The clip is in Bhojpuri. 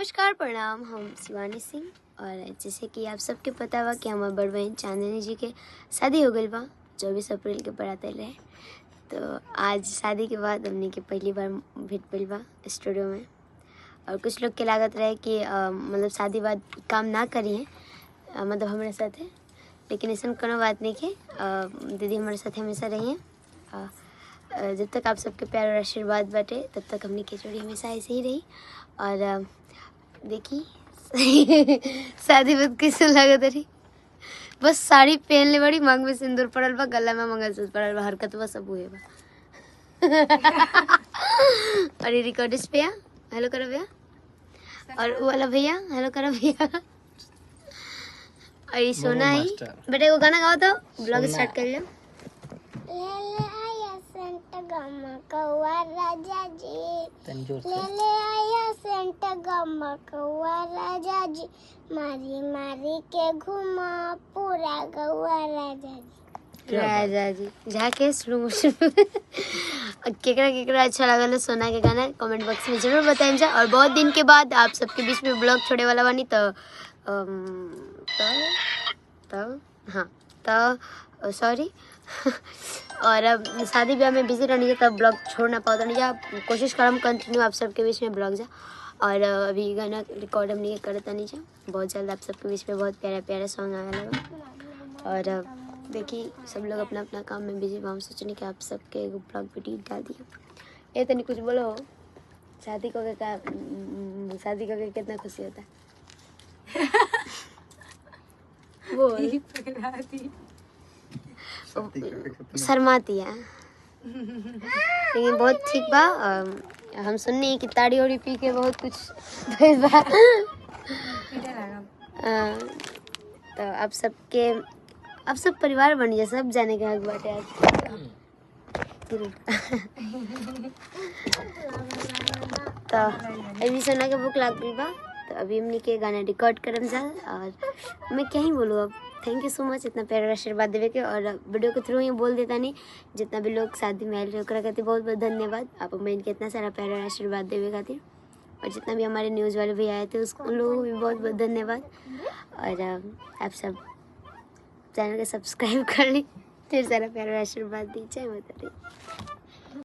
नमस्कार प्रणाम, हम शिवानी सिंह। और जैसे कि आप सबके पता बा कि हमार बड़ बहन चांदनी जी के शादी हो गई बा 24 अप्रैल के बरात रहे। तो आज शादी के बाद हमने के पहली बार भेंट भइल बा स्टूडियो में। और कुछ लोग के लागत रहे कि मतलब शादी बाद काम ना करिए मतलब हमारे साथ है, लेकिन ऐसा कोनो बात नहीं के। दीदी हमारे साथ हमेशा रही हैं। जब तक आप सबके प्यार और आशीर्वाद बाटे तब तक हमने की जोड़ी हमेशा ऐसे ही रही। और देखी शादी बाद कैसे लागत रही, बस साड़ी पहन ले बड़ी, मांग में सिंदूर पड़ल बा, गला में मंगलसूत्र पड़ल बा, हरकत बा सब हुए बा। और ये रिकॉर्डिस्ट भैया हेलो करो भैया, और वो वाला भैया हेलो करो भैया। और ये सोना है बेटे, को गाना गाओ तो ब्लॉग स्टार्ट कर लो। ले आया सेंट गम कौआ राजा जी, ले आया सेंट गम कौआ राजा जी, मारी मारी के घुमा पूरा गौआ राजा जी। राजा जी जाके स्लो मोशन केकरा केकरा अच्छा लगल सोना के गाना कमेंट बॉक्स में जरूर बताएं जा। और बहुत दिन के बाद आप सबके बीच में ब्लॉग छोड़े वाला बानी तो हाँ तो सॉरी। और अब शादी ब्याह में बिजी रहनी है तब ब्लॉग छोड़ना पाता नहीं जा, कोशिश करम कंटिन्यू आप सबके बीच में ब्लॉग जा। और अभी गाना रिकॉर्ड हम नहीं करता नहीं जा, बहुत जल्द आप सबके बीच में बहुत प्यारा प्यारा सॉन्ग आने लगा। और देखिए सब लोग अपना अपना काम में बिजी, हम सोचने कि आप सबके एगो ब्लॉग वीडियो डाल दिया। ये तो नहीं कुछ बोलो, शादी को कितना खुशी होता है बोल। शर्माती है लेकिन बहुत ठीक बा। हम सुननी कि ताड़ी ओड़ी पी के बहुत कुछ भइल बा। तो आप सबके अब सब परिवार बन जा, सब जाने के हक बाटे आज। तो अभी सोना के भूख लाग गई बा, तो अभी हमने के गाना रिकॉर्ड करम जा। और मैं क्या ही बोलूँ अब, थैंक यू सो मच इतना प्यारा आशीर्वाद देवे के। और वीडियो के थ्रू ही बोल देता नहीं, जितना भी लोग शादी में आए रहे ओकरा खातिर बहुत बहुत धन्यवाद। आप हमें इनके इतना सारा प्यारा आशीर्वाद देवे खातिर। और जितना भी हमारे न्यूज़ वाले भैया आए थे उन लोगों को भी बहुत बहुत धन्यवाद। और आप सब चैनल को सब्सक्राइब कर ली, ढेर सारा प्यारा आशीर्वाद दी। जय माता दी।